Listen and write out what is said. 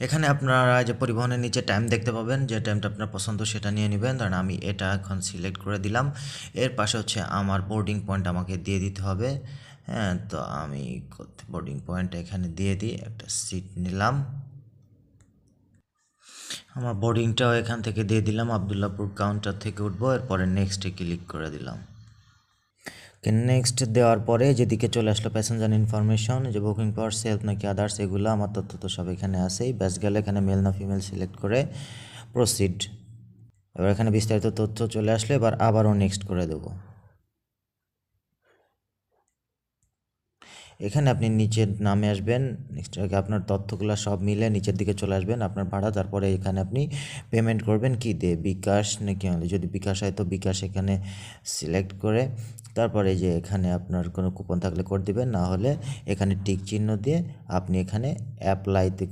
এখানে আপনারা যে পরিবহনের নিচে টাইম দেখতে পাবেন, যে টাইমটা আপনার পছন্দ সেটা নিয়ে নেবেন। ধরেন আমি এটা এখন সিলেক্ট করে দিলাম। এর পাশে হচ্ছে আমার বোর্ডিং পয়েন্ট আমাকে দিয়ে দিতে হবে। হ্যাঁ, তো আমি বোর্ডিং পয়েন্ট এখানে দিয়ে দিই, একটা সিট নিলাম। আমার বোর্ডিংটাও এখান থেকে দিয়ে দিলাম, আবদুল্লাপুর কাউন্টার থেকে উঠবো, এরপরে নেক্সটে ক্লিক করে দিলাম। নেক্সট দেওয়ার পরে যেদিকে চলে আসলো প্যাসেঞ্জার ইনফরমেশন, যে বুকিং পাওয়ার সেলফ নাকি আদার্স, এগুলো আমার তথ্য তো সব এখানে আছেই। ব্যাস গেলে এখানে মেল না ফিমেল সিলেক্ট করে প্রসিড। এবার এখানে বিস্তারিত তথ্য চলে আসলে এবার আবারও নেক্সট করে দেবো। এখানে আপনি নিচের নামে আসবেন, নেক্সট আপনার তথ্যগুলো সব মিলে নিচের দিকে চলে আসবেন আপনার ভাড়া। তারপরে এখানে আপনি পেমেন্ট করবেন কি দিয়ে, বিকাশ নাকি হলে, যদি বিকাশ হয় তো বিকাশ এখানে সিলেক্ট করে তারপরে যে এখানে আপনার কোনো কুপন থাকলে কোড দিবেন, না হলে এখানে টিক চিহ্ন দিয়ে আপনি এখানে অ্যাপ্লাইতে